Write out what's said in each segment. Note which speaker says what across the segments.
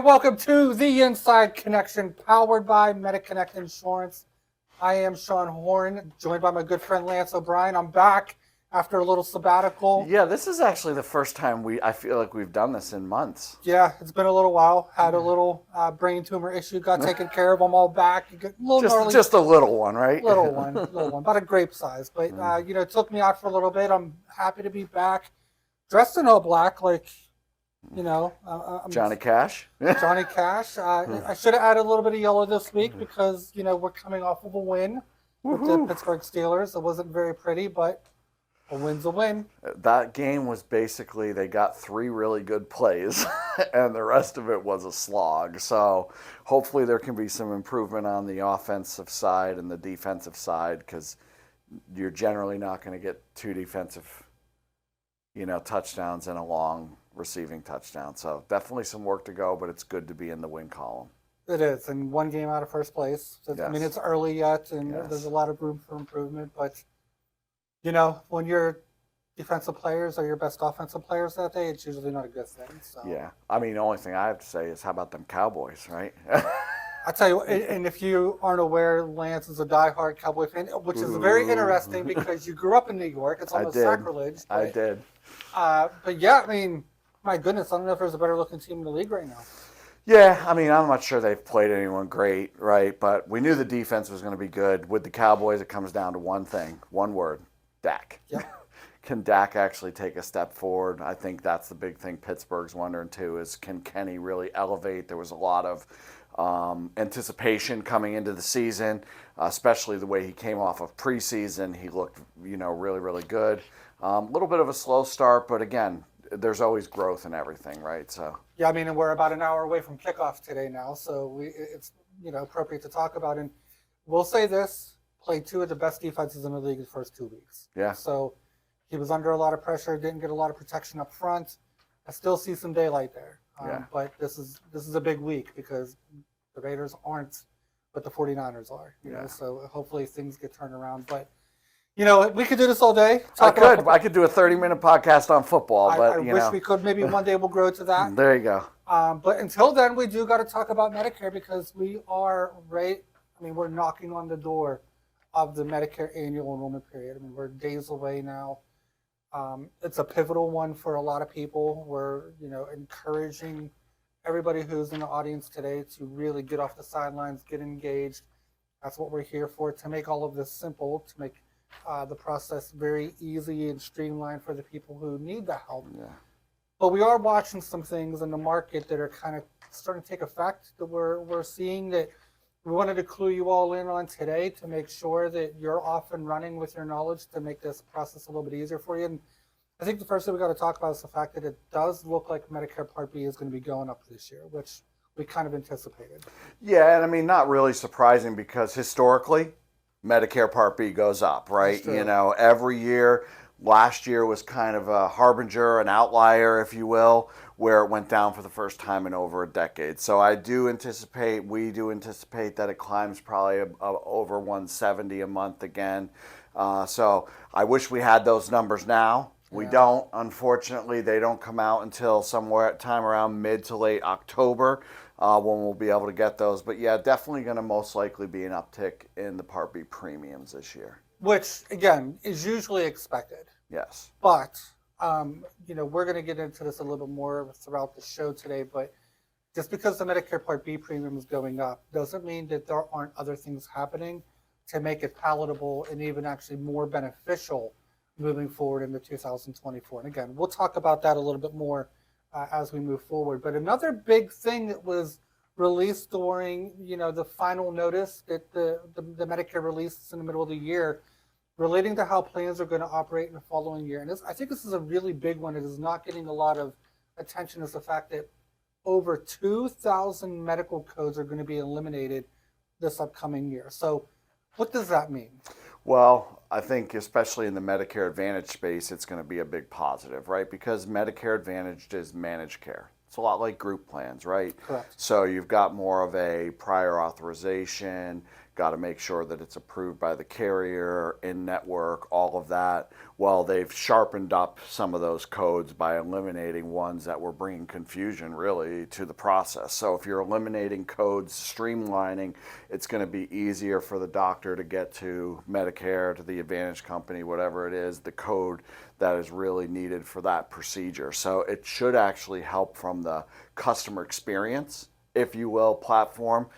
Speaker 1: welcome to the Inside Connection, powered by MediConnect Insurance. I am Sean Horn, joined by my good friend Lance O'Brien. I'm back after a little sabbatical.
Speaker 2: Yeah, this is actually the first time I feel like we've done this in months.
Speaker 1: Yeah, it's been a little while. Had a little brain tumor issue, got taken care of. I'm all back. A little gnarly,
Speaker 2: Just a little one, right?
Speaker 1: little one, about a grape size. But it took me out for a little bit. I'm happy to be back, dressed in all black, like. I'm
Speaker 2: Johnny Cash.
Speaker 1: Johnny Cash. I should have added a little bit of yellow this week because, we're coming off of a win with the Pittsburgh Steelers. It wasn't very pretty, but a win's a win.
Speaker 2: That game was basically, they got 3 really good plays, and the rest of it was a slog. So hopefully there can be some improvement on the offensive side and the defensive side, because you're generally not going to get 2 defensive, touchdowns and a long receiving touchdown. So definitely some work to go, but it's good to be in the win column.
Speaker 1: It is, and 1 game out of first place. So,
Speaker 2: yes.
Speaker 1: I mean, it's early yet, and there's a lot of room for improvement. But, when your defensive players are your best offensive players that day, it's usually not a good thing. So.
Speaker 2: Yeah. I mean, the only thing I have to say is, how about them Cowboys, right?
Speaker 1: I tell you, and if you aren't aware, Lance is a diehard Cowboy fan, which is very interesting because you grew up in New York. It's almost sacrilege. But,
Speaker 2: I did.
Speaker 1: But yeah, I mean, my goodness, I don't know if there's a better looking team in the league right now.
Speaker 2: Yeah, I mean, I'm not sure they've played anyone great, right? But we knew the defense was going to be good. With the Cowboys, it comes down to one thing, one word, Dak.
Speaker 1: Yeah.
Speaker 2: Can Dak actually take a step forward? I think that's the big thing Pittsburgh's wondering too, is can Kenny really elevate? There was a lot of anticipation coming into the season, especially the way he came off of preseason. He looked, really, really good. A little bit of a slow start, but again, there's always growth in everything, right? So
Speaker 1: yeah, I mean, and we're about an hour away from kickoff today now, so it's appropriate to talk about. And we'll say this: played 2 of the best defenses in the league the first 2 weeks.
Speaker 2: Yeah.
Speaker 1: So he was under a lot of pressure, didn't get a lot of protection up front. I still see some daylight there. But this is a big week because the Raiders aren't what the 49ers are. So hopefully things get turned around. But we could do this all day.
Speaker 2: I could do a 30-minute podcast on football, but
Speaker 1: I wish we could. Maybe one day we'll grow to that.
Speaker 2: There you go.
Speaker 1: But until then, we do got to talk about Medicare because we are we're knocking on the door of the Medicare Annual Enrollment Period. I mean, we're days away now. It's a pivotal one for a lot of people. We're encouraging everybody who's in the audience today to really get off the sidelines, get engaged. That's what we're here for, to make all of this simple, to make the process very easy and streamlined for the people who need the help.
Speaker 2: Yeah.
Speaker 1: But we are watching some things in the market that are kind of starting to take effect that we're seeing that we wanted to clue you all in on today to make sure that you're off and running with your knowledge to make this process a little bit easier for you. And I think the first thing we got to talk about is the fact that it does look like Medicare Part B is going to be going up this year, which we kind of anticipated.
Speaker 2: Yeah, and I mean, not really surprising because historically, Medicare Part B goes up, right? Every year. Last year was kind of a harbinger, an outlier, if you will, where it went down for the first time in over a decade. So we do anticipate that it climbs probably over 170 a month again. So I wish we had those numbers now. We don't. Unfortunately, they don't come out until somewhere at time around mid to late October when we'll be able to get those. But yeah, definitely going to most likely be an uptick in the Part B premiums this year.
Speaker 1: Which, again, is usually expected.
Speaker 2: Yes.
Speaker 1: But, we're going to get into this a little bit more throughout the show today. But just because the Medicare Part B premium is going up doesn't mean that there aren't other things happening to make it palatable and even actually more beneficial moving forward into 2024. And again, we'll talk about that a little bit more as we move forward. But another big thing that was released during, the final notice that the Medicare released in the middle of the year relating to how plans are going to operate in the following year. And I think this is a really big one. It is not getting a lot of attention, is the fact that over 2,000 medical codes are going to be eliminated this upcoming year. So what does that mean?
Speaker 2: Well, I think especially in the Medicare Advantage space, it's going to be a big positive, right? Because Medicare Advantage is managed care. It's a lot like group plans, right?
Speaker 1: Correct.
Speaker 2: So you've got more of a prior authorization got to make sure that it's approved by the carrier, in network, all of that. Well, they've sharpened up some of those codes by eliminating ones that were bringing confusion really to the process. So if you're eliminating codes, streamlining, it's going to be easier for the doctor to get to Medicare, to the Advantage company, whatever it is, the code that is really needed for that procedure. So it should actually help from the customer experience, if you will, platform,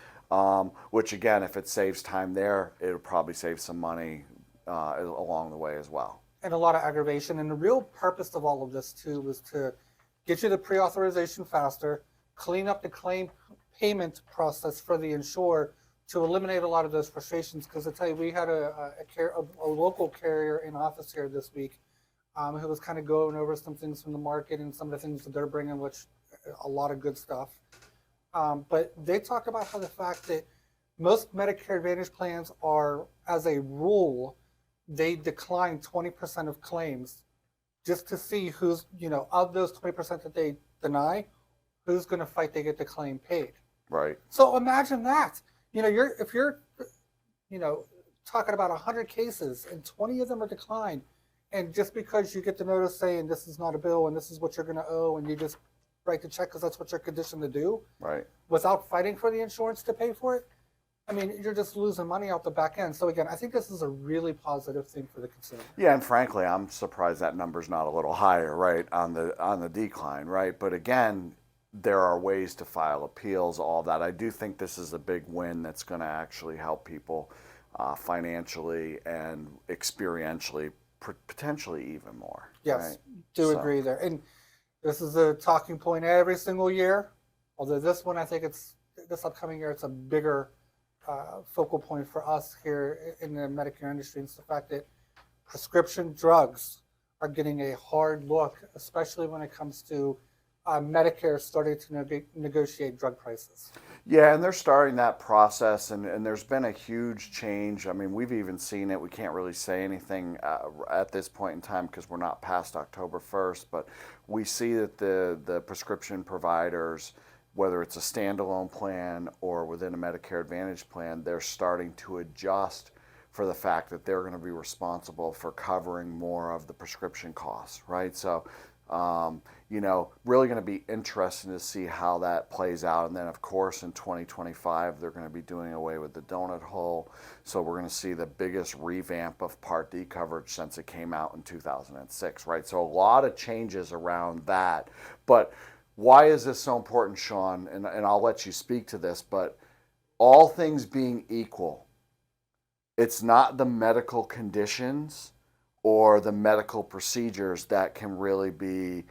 Speaker 2: which again, if it saves time there, it'll probably save some money along the way as well.
Speaker 1: And a lot of aggravation. And the real purpose of all of this too was to get you the pre-authorization faster, clean up the claim payment process for the insurer to eliminate a lot of those frustrations. Because I tell you, we had a local carrier in office here this week who was kind of going over some things from the market and some of the things that they're bringing, which a lot of good stuff. But they talk about how the fact that most Medicare Advantage plans are, as a rule, they decline 20% of claims just to see who's, of those 20% that they deny, who's going to fight to get the claim paid.
Speaker 2: Right.
Speaker 1: So imagine that. If you're talking about 100 cases and 20 of them are declined, and just because you get the notice saying this is not a bill and this is what you're going to owe, and you just write the check because that's what you're conditioned to do,
Speaker 2: right,
Speaker 1: without fighting for the insurance to pay for it, I mean, you're just losing money out the back end. So again, I think this is a really positive thing for the consumer.
Speaker 2: Yeah, and frankly, I'm surprised that number's not a little higher, right, on the decline, right? But again, there are ways to file appeals, all that. I do think this is a big win that's going to actually help people financially and experientially, potentially even more.
Speaker 1: Yes,
Speaker 2: right?
Speaker 1: do agree there. And this is a talking point every single year. Although this one, I think this upcoming year, it's a bigger focal point for us here in the Medicare industry. It's the fact that prescription drugs are getting a hard look, especially when it comes to Medicare starting to negotiate drug prices.
Speaker 2: Yeah, and they're starting that process, and there's been a huge change. I mean, we've even seen it. We can't really say anything at this point in time because we're not past October 1st, but we see that the prescription providers, whether it's a standalone plan or within a Medicare Advantage plan, they're starting to adjust for the fact that they're going to be responsible for covering more of the prescription costs, right? So, really going to be interesting to see how that plays out. And then, of course, in 2025, they're going to be doing away with the donut hole. So we're going to see the biggest revamp of Part D coverage since it came out in 2006, right? So a lot of changes around that. But why is this so important, Sean? And I'll let you speak to this, but all things being equal, it's not the medical conditions or the medical procedures that can really be,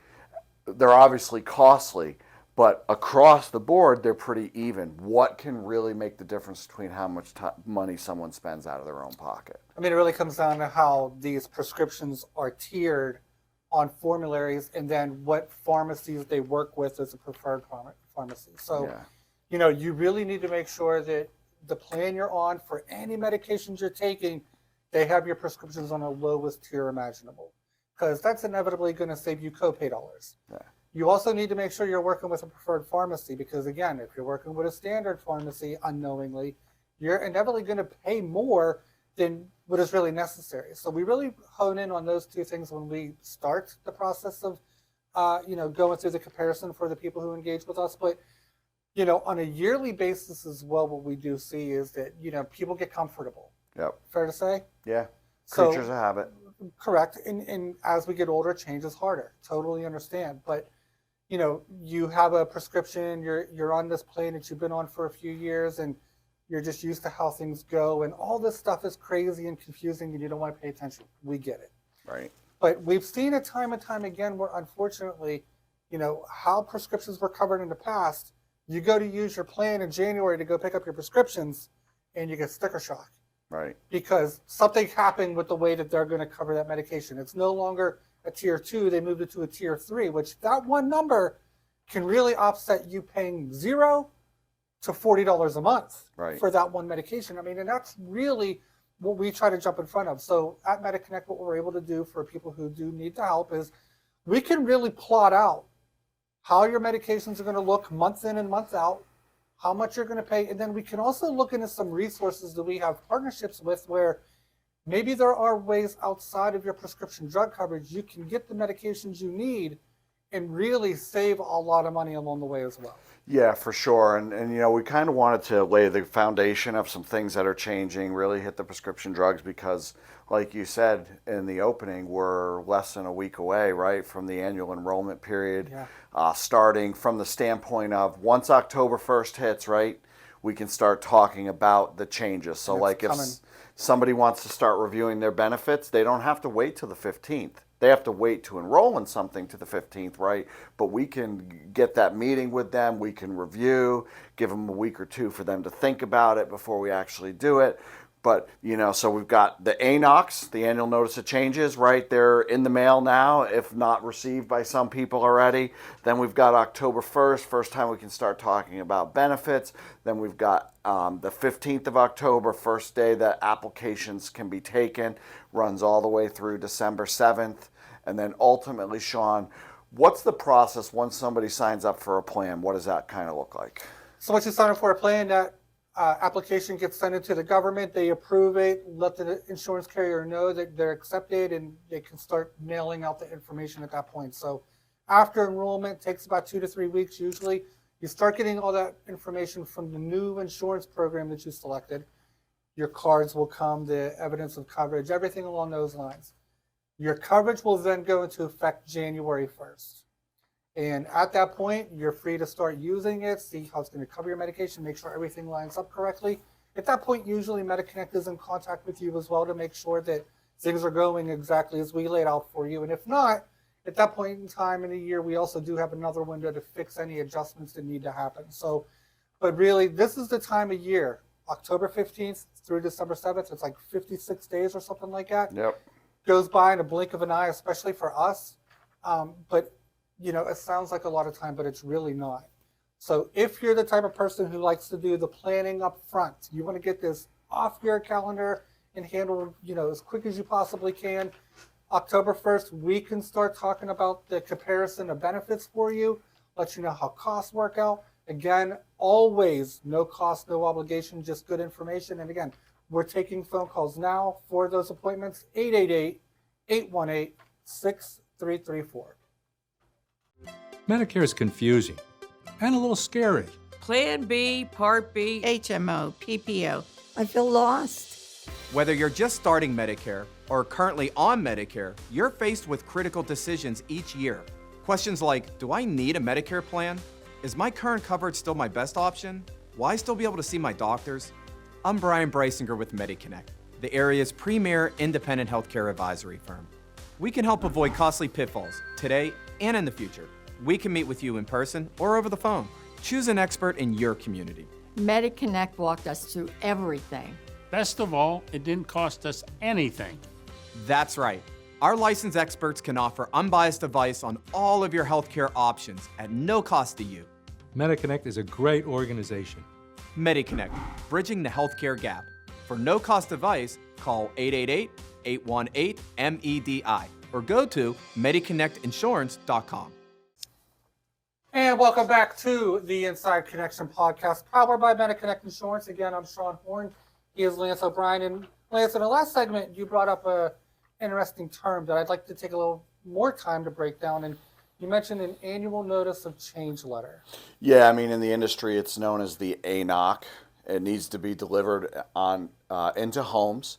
Speaker 2: they're obviously costly, but across the board, they're pretty even. What can really make the difference between how much money someone spends out of their own pocket?
Speaker 1: I mean, it really comes down to how these prescriptions are tiered on formularies, and then what pharmacies they work with as a preferred pharmacy. So,
Speaker 2: yeah.
Speaker 1: You really need to make sure that the plan you're on for any medications you're taking, they have your prescriptions on the lowest tier imaginable, because that's inevitably going to save you copay dollars.
Speaker 2: Yeah.
Speaker 1: You also need to make sure you're working with a preferred pharmacy, because again, if you're working with a standard pharmacy unknowingly, you're inevitably going to pay more than what is really necessary. So we really hone in on those two things when we start the process of, going through the comparison for the people who engage with us. But, on a yearly basis as well, what we do see is that, people get comfortable.
Speaker 2: Yep.
Speaker 1: Fair to say?
Speaker 2: Yeah.
Speaker 1: So,
Speaker 2: Creatures of habit.
Speaker 1: Correct. And as we get older, change is harder. Totally understand. But, you have a prescription, you're on this plan that you've been on for a few years, and you're just used to how things go, and all this stuff is crazy and confusing, and you don't want to pay attention. We get it.
Speaker 2: Right.
Speaker 1: But we've seen it time and time again where, unfortunately, how prescriptions were covered in the past, you go to use your plan in January to go pick up your prescriptions, and you get sticker shock.
Speaker 2: Right.
Speaker 1: Because something happened with the way that they're going to cover that medication. It's no longer a tier 2, they moved it to a tier 3, which that one number can really offset you paying $0 to $40 a month for that one medication. I mean, and that's really what we try to jump in front of. So at MediConnect, what we're able to do for people who do need the help is we can really plot out how your medications are going to look month in and month out, how much you're going to pay. And then we can also look into some resources that we have partnerships with where maybe there are ways outside of your prescription drug coverage you can get the medications you need and really save a lot of money along the way as well.
Speaker 2: Yeah, for sure. And you know, we kind of wanted to lay the foundation of some things that are changing, really hit the prescription drugs because, like you said in the opening, we're less than a week away, right, from the annual enrollment period.
Speaker 1: Yeah.
Speaker 2: Starting from the standpoint of once October 1st hits, right, we can start talking about the changes. So, like if somebody wants to start reviewing their benefits, they don't have to wait till the 15th. They have to wait to enroll in something to the 15th, right? But we can get that meeting with them. We can review, give them a week or two for them to think about it before we actually do it. But, you know, so we've got the ANOCs, the annual notice of changes, right? They're in the mail now, if not received by some people already. Then we've got October 1st, first time we can start talking about benefits. Then we've got the 15th of October, first day that applications can be taken, runs all the way through December 7th. And then ultimately, Sean, what's the process once somebody signs up for a plan? What does that kind of look like?
Speaker 1: So once you sign up for a plan, that application gets sent into the government, they approve it, let the insurance carrier know that they're accepted, and they can start mailing out the information at that point. So after enrollment, it takes about 2 to 3 weeks usually. You start getting all that information from the new insurance program that you selected. Your cards will come, the evidence of coverage, everything along those lines. Your coverage will then go into effect January 1st. And at that point, you're free to start using it, see how it's going to cover your medication, make sure everything lines up correctly. At that point, usually MediConnect is in contact with you as well to make sure that things are going exactly as we laid out for you. And if not, at that point in time in the year, we also do have another window to fix any adjustments that need to happen. So, but really, this is the time of year, October 15th through December 7th. It's like 56 days or something like that.
Speaker 2: Yep.
Speaker 1: Goes by in a blink of an eye, especially for us. But you know, it sounds like a lot of time, but it's really not. So if you're the type of person who likes to do the planning up front, you want to get this off your calendar and handle, you know, as quick as you possibly can. October 1st, we can start talking about the comparison of benefits for you, let you know how costs work out. Again, always no cost, no obligation, just good information. And again, we're taking phone calls now for those appointments, 888-818-6334.
Speaker 3: Medicare is confusing and a little scary.
Speaker 4: Plan B, Part B,
Speaker 5: HMO, PPO. I feel lost.
Speaker 6: Whether you're just starting Medicare or currently on Medicare, you're faced with critical decisions each year. Questions like, do I need a Medicare plan? Is my current coverage still my best option? Will I still be able to see my doctors? I'm Brian Breisinger with MediConnect, the area's premier independent healthcare advisory firm. We can help avoid costly pitfalls today and in the future. We can meet with you in person or over the phone. Choose an expert in your community.
Speaker 5: MediConnect walked us through everything.
Speaker 7: Best of all, it didn't cost us anything.
Speaker 6: That's right. Our licensed experts can offer unbiased advice on all of your healthcare options at no cost to you.
Speaker 3: MediConnect is a great organization.
Speaker 6: MediConnect, bridging the healthcare gap. For no-cost advice, call 888-818-MEDI or go to MediConnectInsurance.com.
Speaker 1: And welcome back to the Inside Connection podcast, powered by MediConnect Insurance. Again, I'm Sean Horn. He is Lance O'Brien. And Lance, in the last segment, you brought up an interesting term that I'd like to take a little more time to break down. And you mentioned an annual notice of change letter.
Speaker 2: Yeah, I mean, in the industry, it's known as the ANOC. It needs to be delivered on into homes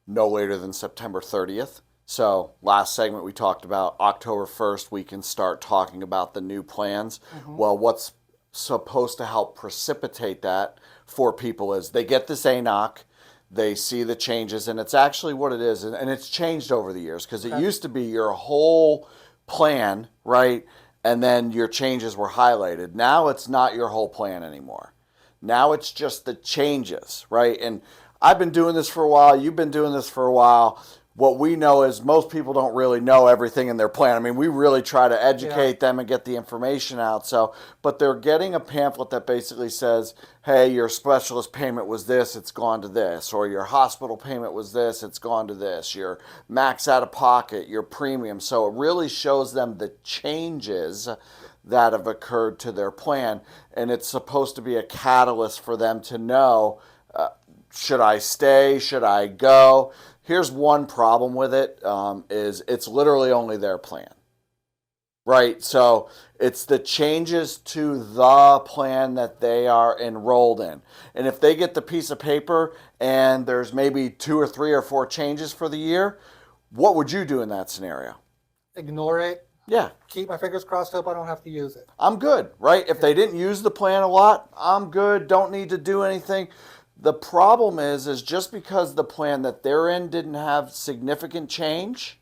Speaker 2: no later than September 30th. So last segment we talked about October 1st, we can start talking about the new plans. Mm-hmm. Well, what's supposed to help precipitate that for people is they get this ANOC, they see the changes, and it's actually what it is. And it's changed over the years because it used to be your whole plan, right? And then your changes were highlighted. Now it's not your whole plan anymore. Now it's just the changes, right? And I've been doing this for a while. You've been doing this for a while. What we know is most people don't really know everything in their plan. I mean, we really try to educate them and get the information out. So, but they're getting a pamphlet that basically says, hey, your specialist payment was this, it's gone to this. Or your hospital payment was this, it's gone to this. Your max out of pocket, your premium. So it really shows them the changes that have occurred to their plan, and it's supposed to be a catalyst for them to know, should I stay, should I go? Here's one problem with it, is it's literally only their plan, right? So it's the changes to the plan that they are enrolled in. And if they get the piece of paper and there's maybe 2 or 3 or 4 changes for the year, what would you do in that scenario?
Speaker 1: Ignore it.
Speaker 2: Yeah,
Speaker 1: Keep my fingers crossed. Hope I don't have to use it.
Speaker 2: I'm good, right? If they didn't use the plan a lot, I'm good. Don't need to do anything. The problem is just because the plan that they're in didn't have significant change,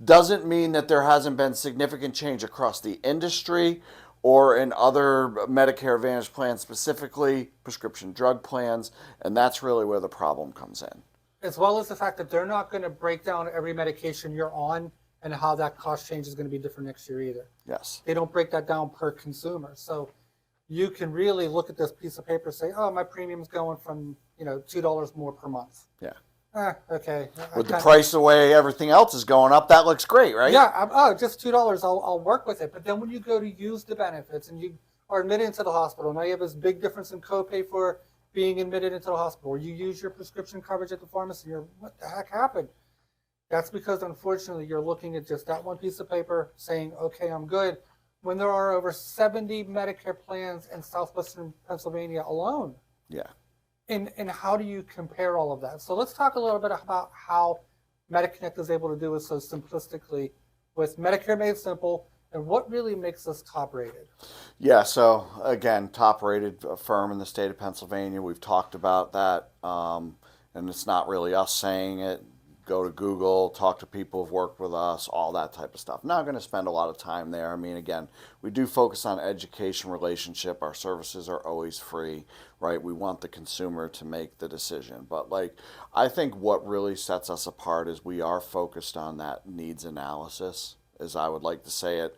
Speaker 2: doesn't mean that there hasn't been significant change across the industry or in other Medicare Advantage plans, specifically prescription drug plans, and that's really where the problem comes in.
Speaker 1: As well as the fact that they're not going to break down every medication you're on and how that cost change is going to be different next year either.
Speaker 2: Yes.
Speaker 1: They don't break that down per consumer. So you can really look at this piece of paper and say, oh, my premium's going from, $2 more per month.
Speaker 2: Yeah.
Speaker 1: Okay.
Speaker 2: With the price the way everything else is going up, that looks great, right?
Speaker 1: Yeah, just $2, I'll work with it. But then when you go to use the benefits and you are admitted into the hospital, now you have this big difference in copay for being admitted into the hospital, or you use your prescription coverage at the pharmacy, what the heck happened? That's because, unfortunately, you're looking at just that one piece of paper saying, okay, I'm good, when there are over 70 Medicare plans in southwestern Pennsylvania alone.
Speaker 2: Yeah.
Speaker 1: And how do you compare all of that? So let's talk a little bit about how MediConnect is able to do it so simplistically with Medicare Made Simple, and what really makes us top rated.
Speaker 2: Yeah, so again, top rated firm in the state of Pennsylvania. We've talked about that, and it's not really us saying it. Go to Google, talk to people who've worked with us, all that type of stuff. Not going to spend a lot of time there. I mean, again, we do focus on education relationship. Our services are always free, right? We want the consumer to make the decision. But I think what really sets us apart is we are focused on that needs analysis, as I would like to say it.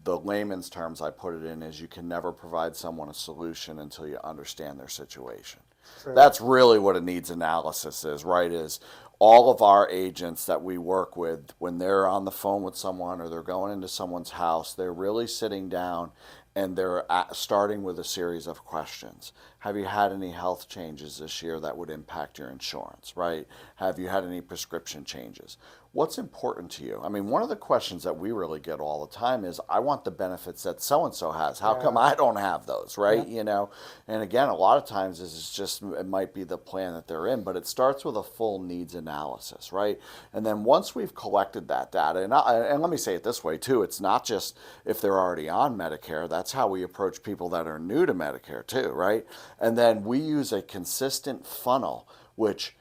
Speaker 2: The layman's terms I put it in is you can never provide someone a solution until you understand their situation.
Speaker 1: Sure.
Speaker 2: That's really what a needs analysis is, right? Is all of our agents that we work with, when they're on the phone with someone or they're going into someone's house, they're really sitting down and they're starting with a series of questions. Have you had any health changes this year that would impact your insurance, right? Have you had any prescription changes? What's important to you? I mean, one of the questions that we really get all the time is, I want the benefits that so-and-so has. How come I don't have those, right? And again, a lot of times it's just, it might be the plan that they're in, but it starts with a full needs analysis, right? And then once we've collected that data, and let me say it this way too, it's not just if they're already on Medicare, that's how we approach people that are new to Medicare too, right? And then we use a consistent funnel, which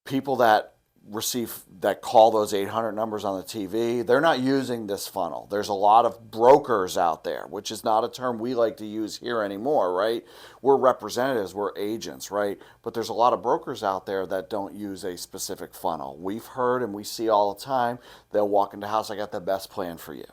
Speaker 2: people that call those 800 numbers on the TV, they're not using this funnel. There's a lot of brokers out there, which is not a term we like to use here anymore, right? We're representatives, we're agents, right? But there's a lot of brokers out there that don't use a specific funnel. We've heard and we see all the time, they'll walk into the house, I got the best plan for you.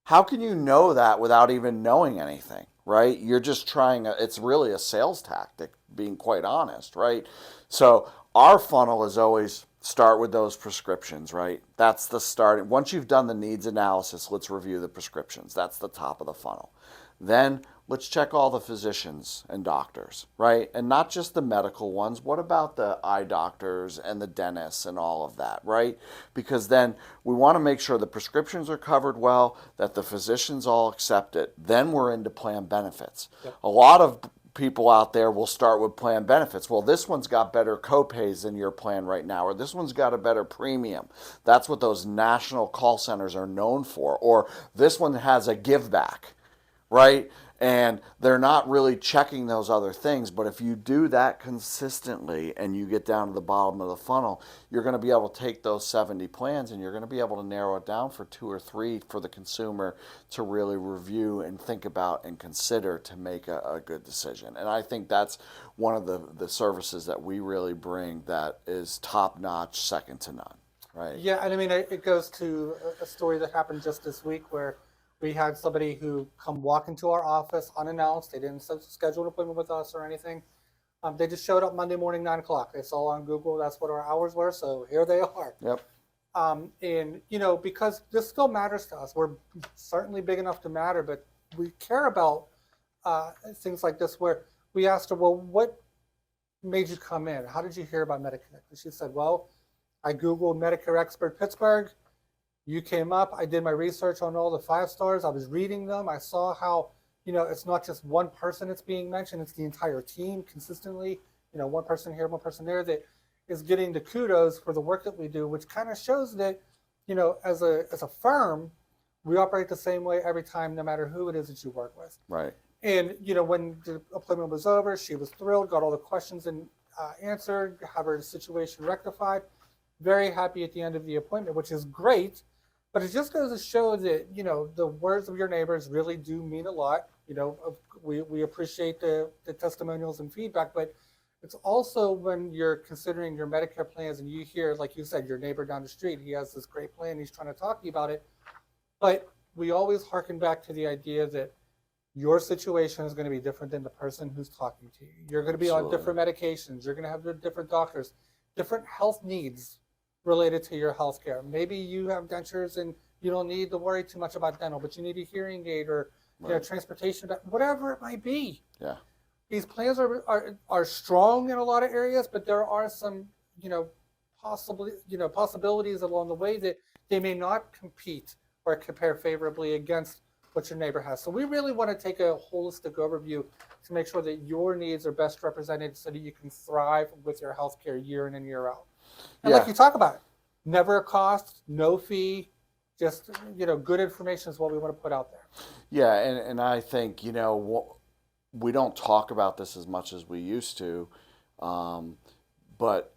Speaker 2: How can you know that without even knowing anything, right? You're just it's really a sales tactic, being quite honest, right? So our funnel is always start with those prescriptions, right? That's the start. Once you've done the needs analysis, let's review the prescriptions. That's the top of the funnel. Then let's check all the physicians and doctors, right? And not just the medical ones. What about the eye doctors and the dentists and all of that, right? Because then we want to make sure the prescriptions are covered well, that the physicians all accept it. Then we're into plan benefits. Yep. A lot of people out there will start with plan benefits. Well, this one's got better copays than your plan right now, or this one's got a better premium. That's what those national call centers are known for. Or this one has a give back, right? And they're not really checking those other things. But if you do that consistently and you get down to the bottom of the funnel, you're going to be able to take those 70 plans and you're going to be able to narrow it down for 2 or 3 for the consumer to really review and think about and consider to make a good decision. And I think that's one of the services that we really bring that is top notch, second to none. Right?
Speaker 1: Yeah, and I mean, it goes to a story that happened just this week where we had somebody who come walk into our office unannounced. They didn't schedule an appointment with us or anything. They just showed up Monday morning, 9 o'clock. They saw on Google that's what our hours were, so here they are.
Speaker 2: Yep.
Speaker 1: And, because this still matters to us, we're certainly big enough to matter, but we care about things like this where we asked her, well, what made you come in? How did you hear about Medicare? And she said, well, I Googled Medicare Expert Pittsburgh. You came up. I did my research on all the 5-stars. I was reading them. I saw how, it's not just one person that's being mentioned. It's the entire team consistently. One person here, one person there that is getting the kudos for the work that we do, which kind of shows that, as a firm, we operate the same way every time, no matter who it is that you work with.
Speaker 2: Right.
Speaker 1: And, when the appointment was over, she was thrilled, got all the questions and answered, have her situation rectified. Very happy at the end of the appointment, which is great. But it just goes to show that, the words of your neighbors really do mean a lot. We appreciate the testimonials and feedback, but it's also when you're considering your Medicare plans and you hear, like you said, your neighbor down the street, he has this great plan, he's trying to talk to you about it. But we always harken back to the idea that your situation is going to be different than the person who's talking to you. You're going to be on different medications. You're going to have different doctors, different health needs related to your health care. Maybe you have dentures and you don't need to worry too much about dental, but you need a hearing aid or transportation, whatever it might be.
Speaker 2: Yeah.
Speaker 1: These plans are strong in a lot of areas, but there are some, possibilities along the way that they may not compete or compare favorably against what your neighbor has. So we really want to take a holistic overview to make sure that your needs are best represented so that you can thrive with your healthcare year in and year out. And like you talk about, never a cost, no fee, just, good information is what we want to put out there.
Speaker 2: Yeah, and I think, we don't talk about this as much as we used to, but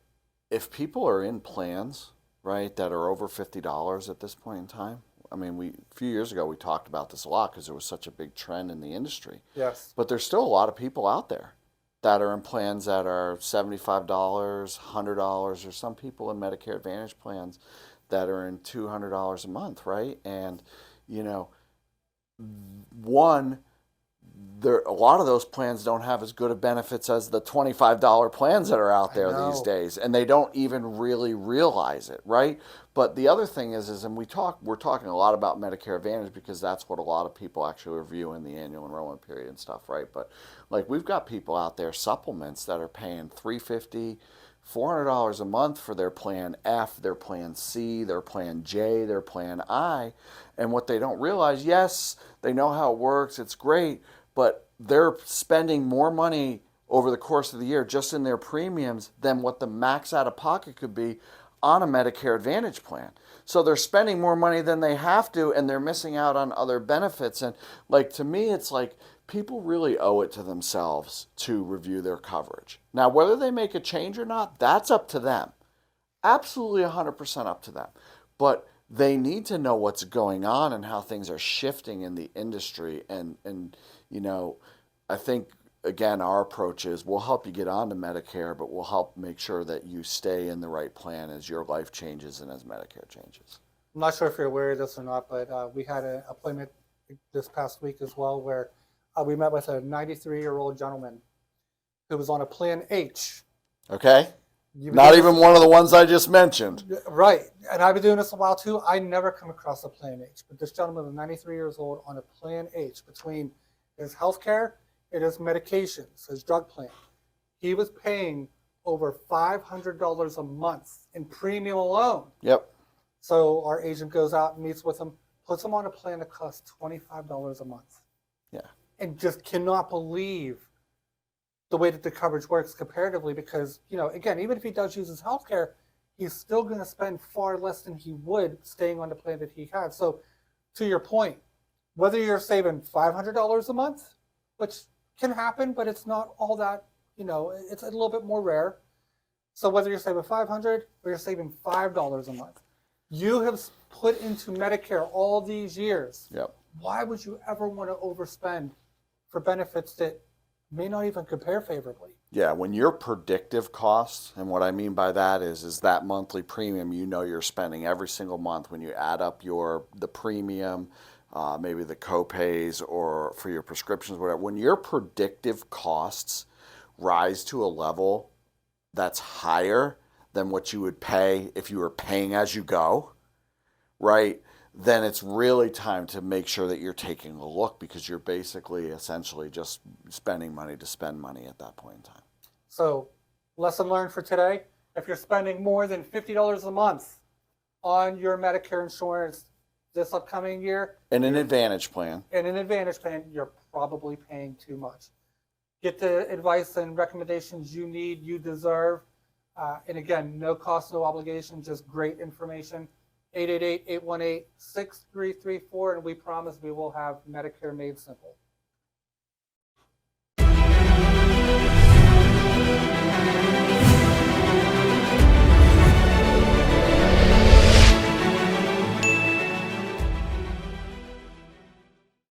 Speaker 2: if people are in plans, right, that are over $50 at this point in time, I mean, a few years ago we talked about this a lot because there was such a big trend in the industry.
Speaker 1: Yes.
Speaker 2: But there's still a lot of people out there that are in plans that are $75, $100, or some people in Medicare Advantage plans that are in $200 a month, right? And, a lot of those plans don't have as good of benefits as the $25 plans that are out there these days, and they don't even really realize it, right? But the other thing is and we're talking a lot about Medicare Advantage because that's what a lot of people actually review in the annual enrollment period and stuff, right? But like we've got people out there, supplements that are paying $350, $400 a month for their plan F, their plan C, their plan J, their plan I, and what they don't realize, yes, they know how it works, it's great, but they're spending more money over the course of the year just in their premiums than what the max out of pocket could be on a Medicare Advantage plan. So they're spending more money than they have to, and they're missing out on other benefits. And like, to me, it's like people really owe it to themselves to review their coverage. Now, whether they make a change or not, that's up to them. Absolutely 100% up to them. But they need to know what's going on and how things are shifting in the industry. And I think, again, our approach is we'll help you get onto Medicare, but we'll help make sure that you stay in the right plan as your life changes and as Medicare changes.
Speaker 1: I'm not sure if you're aware of this or not, but we had an appointment this past week as well where we met with a 93-year-old gentleman who was on a Plan H.
Speaker 2: Okay. Not even one of the ones I just mentioned.
Speaker 1: Right. And I've been doing this a while too. I never come across a Plan H. But this gentleman was 93 years old on a Plan H between his health care and his medications, his drug plan. He was paying over $500 a month in premium alone.
Speaker 2: Yep.
Speaker 1: So our agent goes out and meets with him, puts him on a plan that costs $25 a month.
Speaker 2: Yeah.
Speaker 1: And just cannot believe the way that the coverage works comparatively because, again, even if he does use his health care, he's still going to spend far less than he would staying on the plan that he had. So to your point, whether you're saving $500 a month, which can happen, but it's not all that, it's a little bit more rare. So whether you're saving $500 or you're saving $5 a month, you have put into Medicare all these years.
Speaker 2: Yep.
Speaker 1: Why would you ever want to overspend for benefits that may not even compare favorably?
Speaker 2: Yeah, when your predictive costs, and what I mean by that is that monthly premium you're spending every single month when you add up the premium, maybe the co-pays or for your prescriptions, whatever. When your predictive costs rise to a level that's higher than what you would pay if you were paying as you go, right? Then it's really time to make sure that you're taking a look, because you're basically essentially just spending money to spend money at that point in time.
Speaker 1: So, lesson learned for today: if you're spending more than $50 a month on your Medicare insurance this upcoming year,
Speaker 2: And an Advantage plan.
Speaker 1: in an Advantage plan, you're probably paying too much. Get the advice and recommendations you need, you deserve. And again, no cost, no obligation, just great information. 888-818-6334, and we promise we will have Medicare made simple.